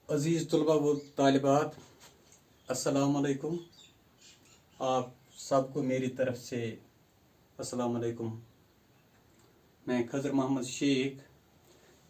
अज़ीज़ तलबा व तालिबात, अस्सलाम वालेकुम। आप सबको मेरी तरफ से अस्सलाम वालेकुम। मैं खज़र मोहम्मद शेख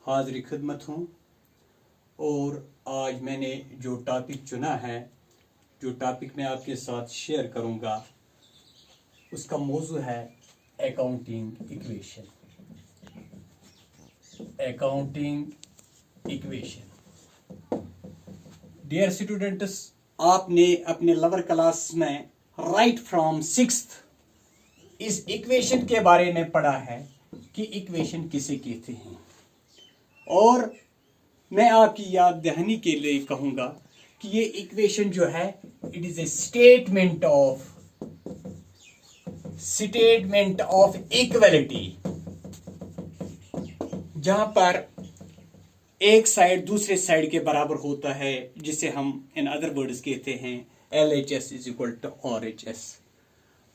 हाज़िर खिदमत हूँ और आज मैंने जो टॉपिक चुना है, जो टॉपिक मैं आपके साथ शेयर करूँगा, उसका मौजू है accounting equation. Accounting equation. Dear students, आपने अपने लोअर क्लास में राइट फ्रॉम सिक्स्थ इस इक्वेशन के बारे में पढ़ा है कि इक्वेशन किसे कहते हैं। और मैं आपकी याद दहानी के लिए कहूंगा कि ये इक्वेशन जो है, it is a statement of equality, जहां पर एक साइड दूसरे साइड के बराबर होता है, जिसे हम इन अदर वर्ड्स कहते हैं LHS is equal to RHS।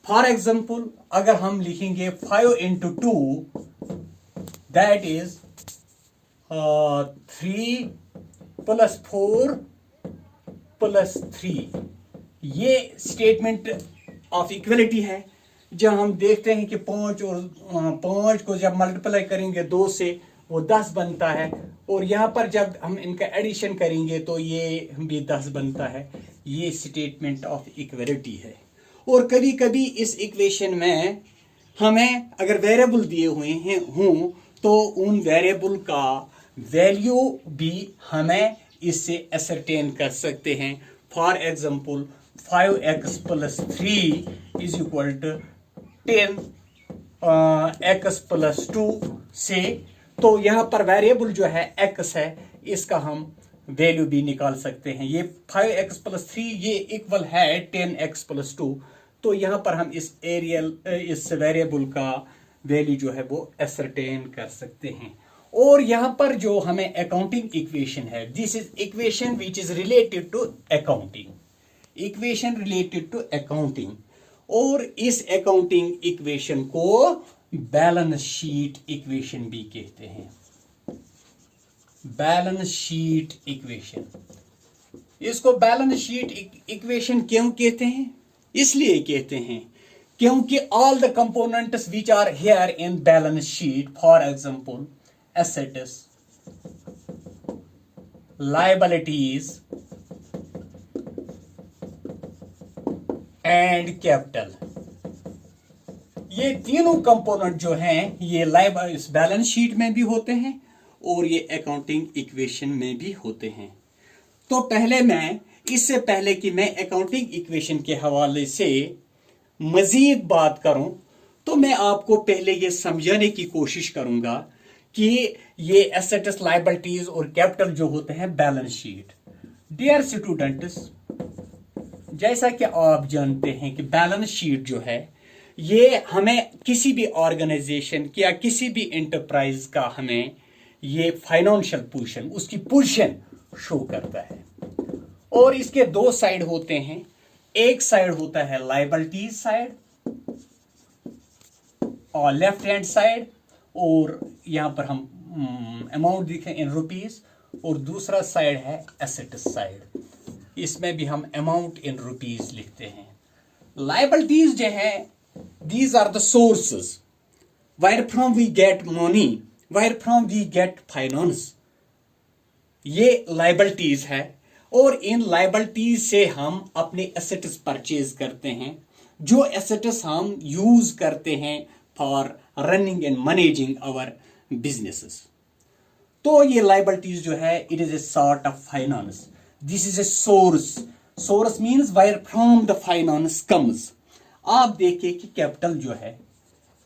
For example, अगर हम लिखेंगे 5 into 2 दैट इज 3 + 4 + 3, ये स्टेटमेंट ऑफ इक्वलिटी है। जब हम देखते हैं कि 5 को जब मल्टीप्लाई करेंगे 2 से वो 10 बनता है, और यहाँ पर जब हम इनका एडिशन करेंगे तो ये भी 10 बनता है। ये स्टेटमेंट ऑफ इक्वलिटी है। और कभी कभी इस इक्वेशन में हमें अगर वेरिएबल दिए हुए हैं तो उन वेरिएबल का वैल्यू भी हमें इससे असरटेन कर सकते हैं। For example 5x + 3 is equal to 10x + 2 से, तो यहाँ पर वेरिएबल जो है x है, इसका हम वैल्यू भी निकाल सकते हैं। ये 5x + 3 ये इक्वल है 10x + 2, तो यहाँ पर हम इस वेरिएबल का वैल्यू जो है वो असरटेन कर सकते हैं। और यहाँ पर जो हमें अकाउंटिंग इक्वेशन है, this is equation which is related to accounting, equation related to accounting. और इस अकाउंटिंग इक्वेशन को बैलेंस शीट इक्वेशन भी कहते हैं। बैलेंस शीट इक्वेशन, इसको बैलेंस शीट इक्वेशन क्यों कहते हैं? इसलिए कहते हैं क्योंकि all the components which are here in balance sheet, for example assets, liabilities and capital, ये तीनों कंपोनेंट जो हैं ये इस बैलेंस शीट में भी होते हैं और ये अकाउंटिंग इक्वेशन में भी होते हैं। तो इससे पहले कि मैं अकाउंटिंग इक्वेशन के हवाले से मजीद बात करूं, तो मैं आपको पहले ये समझाने की कोशिश करूंगा कि ये एसेट्स, लायबिलिटीज और कैपिटल जो होते हैं बैलेंस शीट। डियर स्टूडेंट्स, जैसा कि आप जानते हैं कि बैलेंस शीट जो है ये हमें किसी भी ऑर्गेनाइजेशन या किसी भी एंटरप्राइज का हमें ये फाइनेंशियल पोजीशन, उसकी पोजीशन शो करता है। और इसके दो साइड होते हैं। एक साइड होता है लायबिलिटीज साइड और लेफ्ट हैंड साइड, और यहां पर हम अमाउंट दिखें इन रुपीज, और दूसरा साइड है एसेट्स साइड, इसमें भी हम अमाउंट इन रुपीज लिखते हैं। लायबिलिटीज जो है, these are the sources where from we get money, where from we get finance, ये liabilities है। और इन liabilities से हम अपने assets परचेज करते हैं, जो assets हम यूज करते हैं for running and managing our businesses। तो ये liabilities जो है, it is a sort of finance, this is a source means where from the finance comes। आप देखिए कि कैपिटल जो है,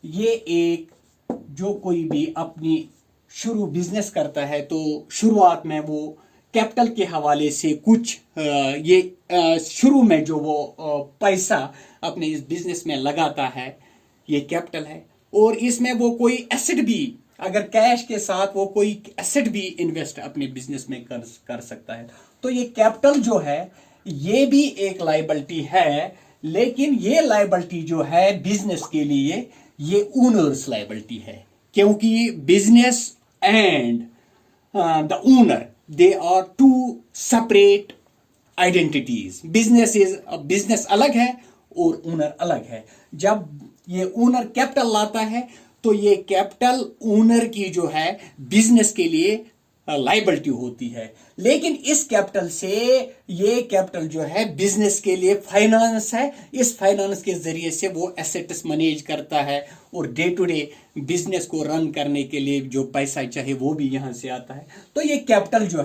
ये एक जो कोई भी अपनी शुरू बिजनेस करता है तो शुरुआत में वो कैपिटल के हवाले से कुछ शुरू में जो वो पैसा अपने इस बिजनेस में लगाता है, ये कैपिटल है। और इसमें वो कोई एसेट भी, अगर कैश के साथ वो कोई एसेट भी इन्वेस्ट अपने बिजनेस में कर सकता है। तो ये कैपिटल जो है ये भी एक लायबिलिटी है, लेकिन ये लायबिलिटी जो है बिजनेस के लिए ये ओनर्स लायबिलिटी है, क्योंकि business and the owner they are two separate identities. Business अलग है और ओनर अलग है। जब ये ओनर कैपिटल लाता है तो ये कैपिटल ओनर की जो है बिजनेस के लिए लाइबिलिटी होती है, लेकिन इस कैपिटल से ये कैपिटल जो है बिजनेस के लिए फाइनेंस है। इस फाइनेंस के जरिए से वो एसेट्स मैनेज करता है और डे टू डे बिजनेस को रन करने के लिए जो पैसा चाहिए वो भी यहां से आता है। तो ये कैपिटल जो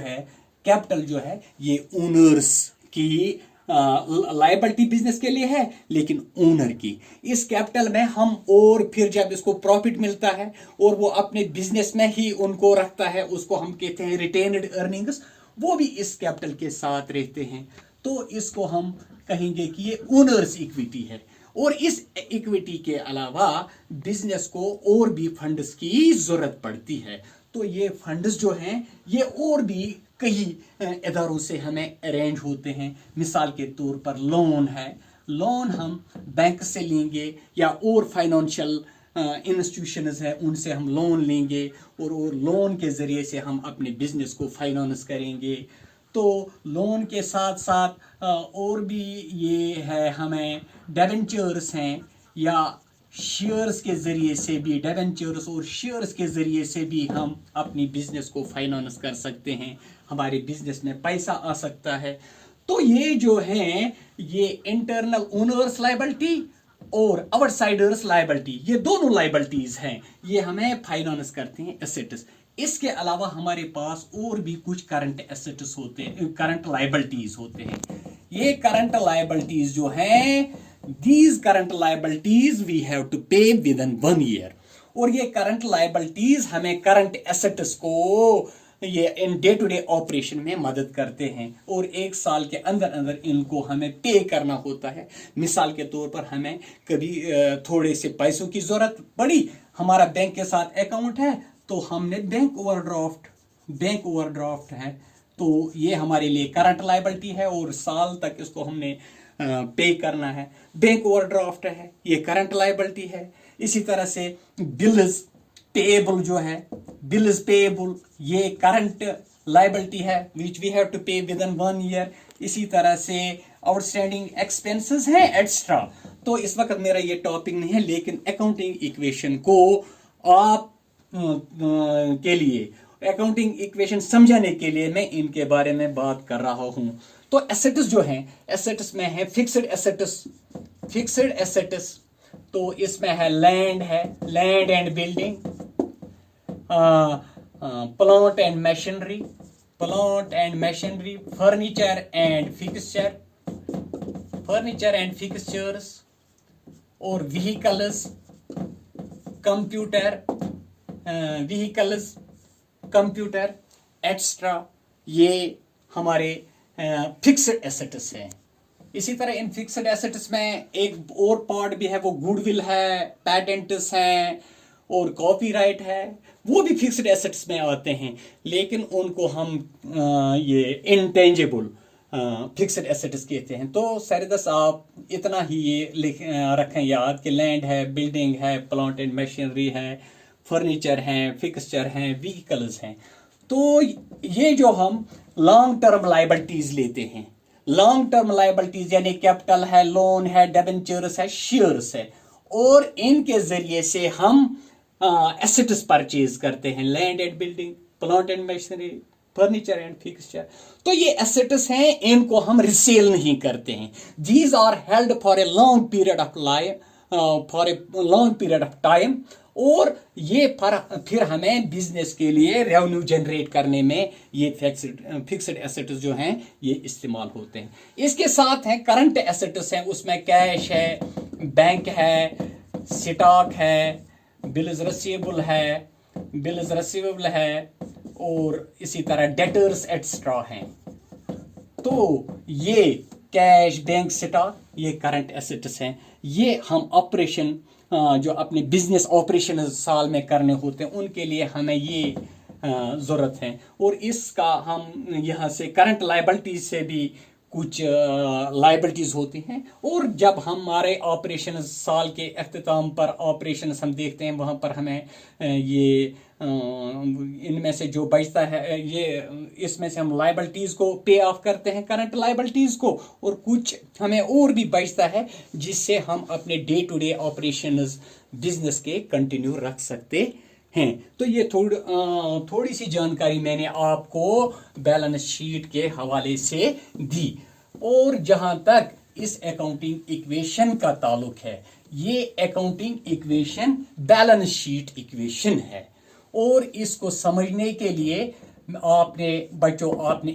है ये ओनर्स की लायबिलिटी बिजनेस के लिए है, लेकिन ओनर की। इस कैपिटल में हम और फिर जब इसको प्रॉफिट मिलता है और वो अपने बिजनेस में ही उनको रखता है, उसको हम कहते हैं रिटेन्ड अर्निंग्स, वो भी इस कैपिटल के साथ रहते हैं। तो इसको हम कहेंगे कि ये ओनर्स इक्विटी है। और इस इक्विटी के अलावा बिजनेस को और भी फंड्स की जरूरत पड़ती है। तो ये फंड्स जो हैं ये और भी कई इदारों से हमें अरेंज होते हैं। मिसाल के तौर पर लोन है, लोन हम बैंक से लेंगे या और फाइनेंशियल इंस्टीट्यूशंस है उनसे हम लोन लेंगे और लोन के ज़रिए से हम अपने बिजनेस को फाइनेंस करेंगे। तो लोन के साथ साथ और भी ये है, हमें डिबेंचर्स हैं या शेयर्स के ज़रिए से भी, डिबेंचर्स और शेयर्स के ज़रिए से भी हम अपनी बिजनेस को फाइनेंस कर सकते हैं, हमारे बिजनेस में पैसा आ सकता है। तो ये जो है ये इंटरनल ओनर्स लायबिलिटी और आउटसाइडर्स लायबिलिटी, ये दोनों लायबिलिटीज हैं, ये हमें फाइनेंस करते हैं एसेट्स। इसके अलावा हमारे पास और भी कुछ करंट एसेट्स होते हैं, करंट लायबिलिटीज होते हैं। ये करंट लायबिलिटीज जो हैं, these current liabilities we have to pay within 1 year। और ये करंट लायबिलिटीज हमें करंट एसेट्स को ये इन डे टू डे ऑपरेशन में मदद करते हैं और 1 साल के अंदर अंदर इनको हमें पे करना होता है। मिसाल के तौर पर हमें कभी थोड़े से पैसों की जरूरत पड़ी, हमारा बैंक के साथ अकाउंट है, तो हमने बैंक ओवरड्राफ्ट है, तो ये हमारे लिए करंट लायबिलिटी है और साल तक इसको हमने पे करना है। बैंक ओवरड्राफ्ट है, ये करंट लायबिलिटी है। इसी तरह से बिल्स पेएबल जो है, बिल्स पेएबल, ये करंट लायबिलिटी है विच वी हैव टू पे विद इन 1 ईयर। इसी तरह से आउटस्टैंडिंग एक्सपेंसेस हैं एक्स्ट्रा। तो इस वक्त मेरा ये टॉपिक नहीं है, लेकिन अकाउंटिंग इक्वेशन को आप के लिए, अकाउंटिंग इक्वेशन समझाने के लिए मैं इनके बारे में बात कर रहा हूं। तो एसेट्स जो हैं, एसेट्स में है फिक्स्ड एसेट्स, तो इसमें है land and building, plant and machinery, furniture and fixtures और व्हीकल्स, कंप्यूटर एक्स्ट्रा, ये हमारे फिक्स्ड एसेट्स हैं। इसी तरह इन फिक्स्ड एसेट्स में एक और पार्ट भी है, वो गुडविल है, पैटेंट्स हैं और कॉपीराइट है, वो भी फिक्स्ड एसेट्स में आते हैं, लेकिन उनको हम ये इंटेंजिबल फिक्स्ड एसेट्स कहते हैं। तो सरदस आप इतना ही ये रखें याद कि लैंड है, बिल्डिंग है, प्लांट एंड मशीनरी है, फर्नीचर हैं, फिक्सचर हैं, व्हीकल्स हैं। तो ये जो हम लॉन्ग टर्म लायबिलिटीज लेते हैं, लॉन्ग टर्म लायबिलिटीज यानी कैपिटल है, लोन है, डिबेंचर्स है, शेयर्स है, और इनके जरिए से हम एसेट्स परचेज करते हैं, land and building, plant and machinery, furniture and fixture. तो ये एसेट्स हैं, इनको हम रिसेल नहीं करते हैं। These are held for a long period of time, और ये फिर हमें बिजनेस के लिए रेवेन्यू जनरेट करने में ये फिक्स्ड एसेट्स जो हैं ये इस्तेमाल होते हैं। इसके साथ हैं करंट एसेट्स हैं, उसमें कैश है, बैंक है, स्टॉक है, बिल्स रिसीवेबल है और इसी तरह डेटर्स एक्स्ट्रा हैं। तो ये कैश, बैंक, स्टॉक, ये करंट एसेट्स हैं। ये हम ऑपरेशन जो अपने बिजनेस ऑपरेशन साल में करने होते हैं उनके लिए हमें ये ज़रूरत है। और इसका हम यहाँ से करंट लायबिलिटी से भी कुछ लाइबिलिटीज होती हैं। और जब हमारे ऑपरेशन साल के अख्ताम पर ऑपरेशन हम देखते हैं, वहाँ पर हमें ये इनमें से जो बचता है, ये इसमें से हम लाइबिलिटीज को पे ऑफ करते हैं, करंट लाइबिलिटीज को, और कुछ हमें और भी बचता है जिससे हम अपने day to day operations business के कंटिन्यू रख सकते हैं। तो ये थोड़ी सी जानकारी मैंने आपको बैलेंस शीट के हवाले से दी। और जहां तक इस अकाउंटिंग इक्वेशन का ताल्लुक है, ये accounting equation balance sheet equation है। और इसको समझने के लिए आपने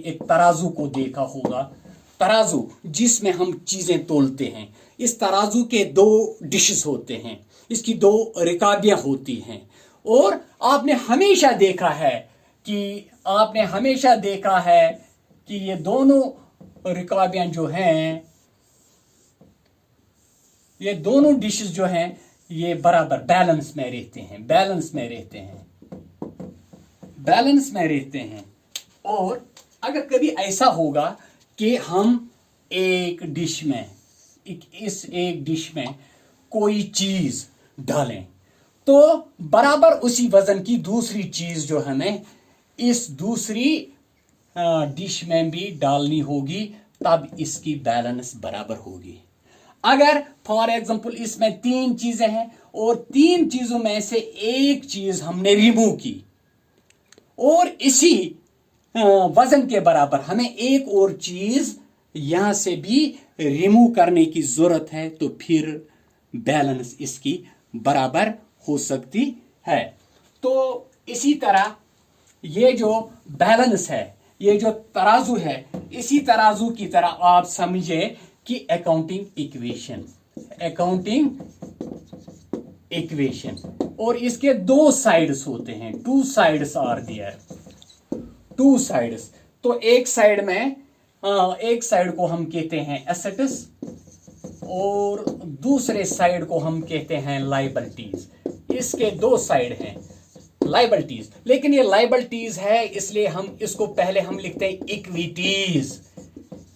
एक तराजू को देखा होगा, तराजू जिसमें हम चीजें तोलते हैं। इस तराजू के दो डिशेस होते हैं, इसकी दो रिकाबियां होती हैं। और आपने हमेशा देखा है कि ये दोनों रिकाबियां जो हैं, ये दोनों डिशेस जो हैं, ये बराबर बैलेंस में रहते हैं। और अगर कभी ऐसा होगा कि हम एक डिश में कोई चीज डालें, तो बराबर उसी वजन की दूसरी चीज जो हमें इस दूसरी डिश में भी डालनी होगी, तब इसकी बैलेंस बराबर होगी। अगर फॉर एग्जांपल इसमें 3 चीजें हैं और 3 चीजों में से एक चीज हमने रिमूव की और इसी वजन के बराबर हमें एक और चीज यहां से भी रिमूव करने की जरूरत है, तो फिर बैलेंस इसकी बराबर हो सकती है। तो इसी तरह ये जो बैलेंस है, ये जो तराजू है, इसी तराजू की तरह आप समझे कि अकाउंटिंग इक्वेशन और इसके 2 साइड्स होते हैं। 2 साइड्स आर देयर, 2 साइड्स। तो एक साइड को हम कहते हैं एसेट्स और दूसरे साइड को हम कहते हैं लायबिलिटीज। इसके 2 साइड हैं लायबिलिटीज, लेकिन ये लायबिलिटीज है इसलिए हम इसको पहले हम लिखते हैं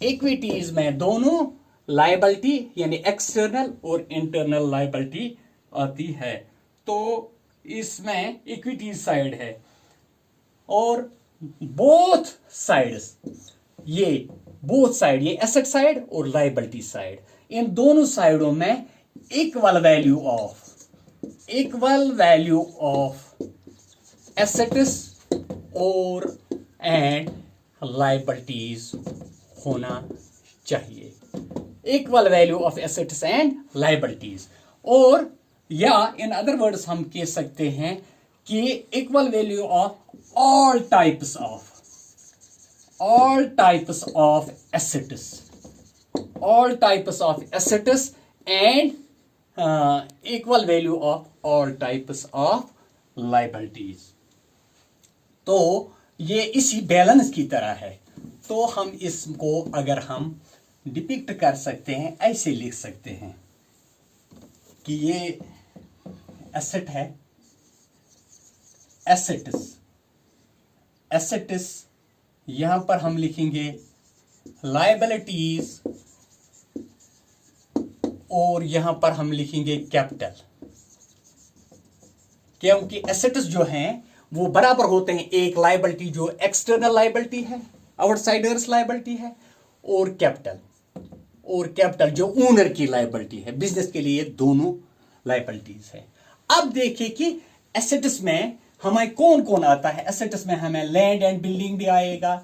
इक्विटीज में दोनों लायबिलिटी यानी एक्सटर्नल और इंटरनल लायबिलिटी आती है। तो इसमें इक्विटी साइड है और बोथ साइड, ये एसेट साइड और लायबिलिटी साइड, इन दोनों साइडों में इक्वल वैल्यू ऑफ एसेट्स और एंड लायबिलिटीज होना चाहिए। Equal value of assets and liabilities, और या इन अदर वर्ड्स हम कह सकते हैं कि equal value of all types of assets and equal value of all types of liabilities। तो ये इसी बैलेंस की तरह है। तो हम इसको अगर हम डिपिक्ट कर सकते हैं, ऐसे लिख सकते हैं कि ये एसेट है, एसेट्स यहां पर हम लिखेंगे लायबिलिटीज और यहां पर हम लिखेंगे कैपिटल, क्योंकि एसेट्स जो हैं वो बराबर होते हैं, एक लायबिलिटी जो एक्सटर्नल लायबिलिटी है, आउटसाइडर्स लायबिलिटी है, और कैपिटल जो ओनर की लायबिलिटी है। बिजनेस के लिए दोनों लायबिलिटीज है। अब देखिए कि एसेट्स में हमें कौन कौन आता है। एसेट्स में हमें लैंड एंड बिल्डिंग भी आएगा,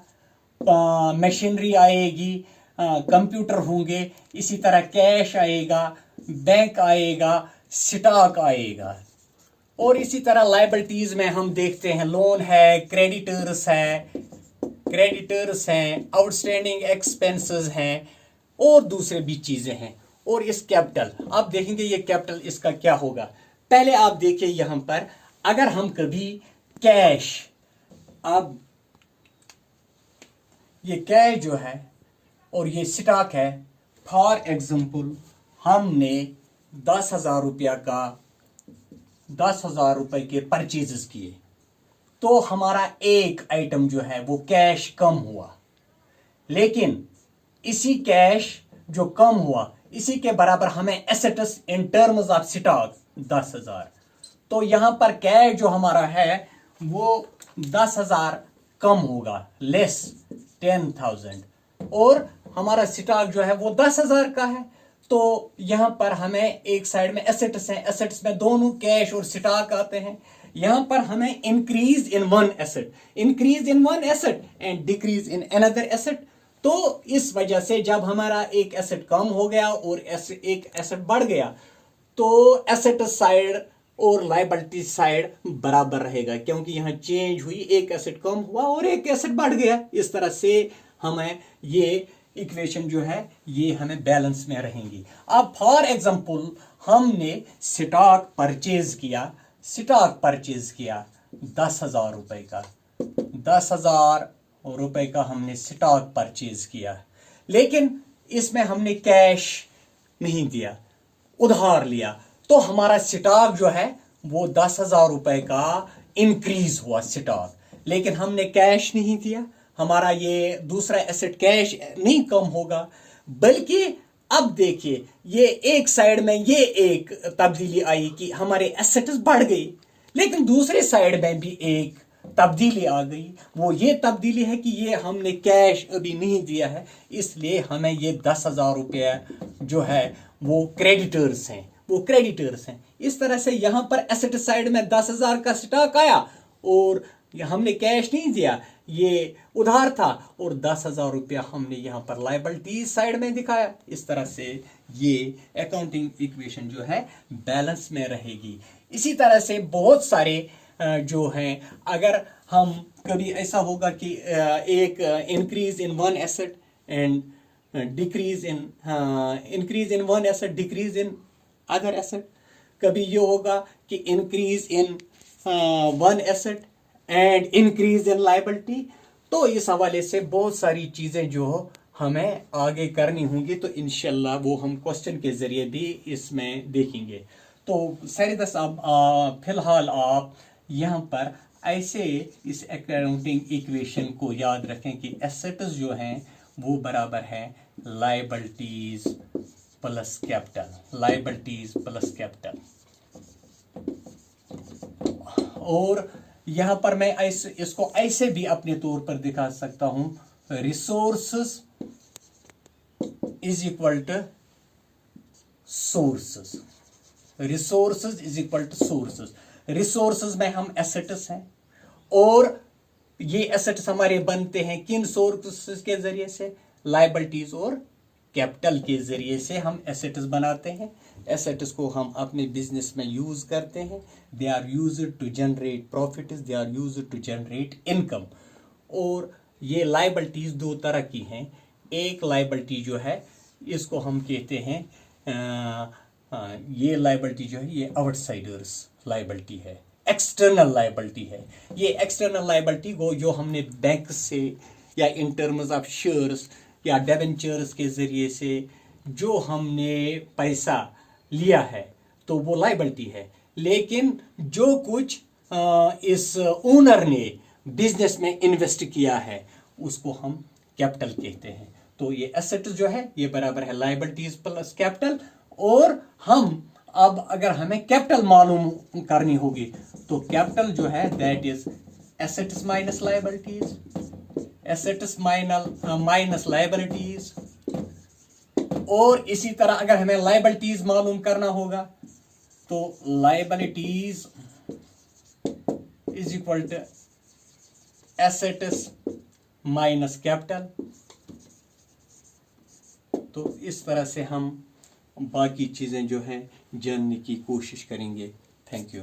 मशीनरी आएगी, कंप्यूटर होंगे, इसी तरह कैश आएगा, बैंक आएगा, स्टॉक आएगा। और इसी तरह लायबिलिटीज में हम देखते हैं लोन है, क्रेडिटर्स हैं, आउटस्टैंडिंग एक्सपेंसेस हैं और दूसरे भी चीजें हैं। और इस कैपिटल, आप देखेंगे ये कैपिटल इसका क्या होगा। पहले आप देखिए यहां पर, अगर हम कभी कैश, अब ये कैश जो है और ये स्टॉक है, फॉर एग्जांपल हमने 10,000 रुपए के परचेजेस किए, तो हमारा एक आइटम जो है वो कैश कम हुआ। लेकिन इसी कैश जो कम हुआ इसी के बराबर हमें assets in terms of stock 10,000। तो यहां पर कैश जो हमारा है वो 10,000 कम होगा, लेस 10,000, और हमारा स्टॉक जो है वो 10,000 का है। तो यहां पर हमें एक साइड में एसेट्स हैं, एसेट्स में दोनों कैश और स्टॉक आते हैं। यहां पर हमें increase in one asset, increase in one asset and decrease in another asset. तो इस वजह से जब हमारा एक एसेट कम हो गया और एक एसेट बढ़ गया तो एसेट साइड और लायबिलिटी साइड बराबर रहेगा, क्योंकि यहां चेंज हुई, एक एसेट कम हुआ और एक एसेट बढ़ गया। इस तरह से हमें ये इक्वेशन जो है ये हमें बैलेंस में रहेंगी। अब फॉर एग्जांपल हमने स्टॉक परचेज किया 10,000 रुपए का, 10,000 रुपए का हमने स्टॉक परचेज किया, लेकिन इसमें हमने कैश नहीं दिया, उधार लिया। तो हमारा स्टॉक जो है वो 10,000 रुपए का इंक्रीज हुआ स्टॉक, लेकिन हमने कैश नहीं दिया। हमारा ये दूसरा एसेट कैश नहीं कम होगा, बल्कि अब देखिए ये एक साइड में ये एक तब्दीली आई कि हमारे एसेट्स बढ़ गई, लेकिन दूसरे साइड में भी एक तब्दीली आ गई। वो ये तब्दीली है कि ये हमने कैश अभी नहीं दिया है, इसलिए हमें ये 10,000 रुपये जो है वो क्रेडिटर्स हैं। इस तरह से यहां पर एसेट साइड में 10,000 का स्टॉक आया और हमने कैश नहीं दिया, ये उधार था, और 10,000 रुपया हमने यहां पर लायबिलिटी साइड में दिखाया। इस तरह से ये अकाउंटिंग इक्वेशन जो है बैलेंस में रहेगी। इसी तरह से बहुत सारे जो हैं, अगर हम कभी ऐसा होगा कि एक increase in one asset and decrease in one asset, decrease in other asset, कभी ये होगा कि increase in one asset and increase in liability. तो इस हवाले से बहुत सारी चीजें जो हमें आगे करनी होंगी, तो इंशाल्लाह वो हम क्वेश्चन के जरिए भी इसमें देखेंगे। तो सैयद साहब फिलहाल आप यहाँ पर ऐसे इस अकाउंटिंग इक्वेशन को याद रखें कि एसेट्स जो हैं वो बराबर है liabilities plus capital, liabilities plus capital. और यहां पर मैं इसको ऐसे भी अपने तौर पर दिखा सकता हूं, resources is equal to sources, resources is equal to sources. Resources में हम एसेट्स हैं, और ये एसेट्स हमारे बनते हैं किन सोर्सेस के जरिए से, लायबिलिटीज और कैपिटल के जरिए से हम एसेट्स बनाते हैं। एसेट्स को हम अपने बिजनेस में यूज करते हैं, they are used to generate profit, they are used to generate income. और ये लायबिलिटीज दो तरह की हैं। एक लायबिलिटी जो है इसको हम कहते हैं ये लायबिलिटी जो है ये आउटसाइडर्स लायबिलिटी है, एक्सटर्नल लायबिलिटी है। ये एक्सटर्नल लायबिलिटी को जो हमने बैंक से या इन टर्म्स ऑफ शेयर्स या डिबेंचर्स के जरिए से जो हमने पैसा लिया है तो वो लायबिलिटी है, लेकिन जो कुछ इस ओनर ने बिजनेस में इन्वेस्ट किया है उसको हम कैपिटल कहते हैं। तो ये एसेट जो है ये बराबर है लायबिलिटीज प्लस कैपिटल। और हम अब अगर हमें कैपिटल मालूम करनी होगी तो कैपिटल जो है that is assets minus liabilities, assets minus liabilities. और इसी तरह अगर हमें लायबिलिटीज मालूम करना होगा तो liabilities is equal to assets minus capital. तो इस तरह से हम बाकी चीजें जो हैं जानने की कोशिश करेंगे। Thank you.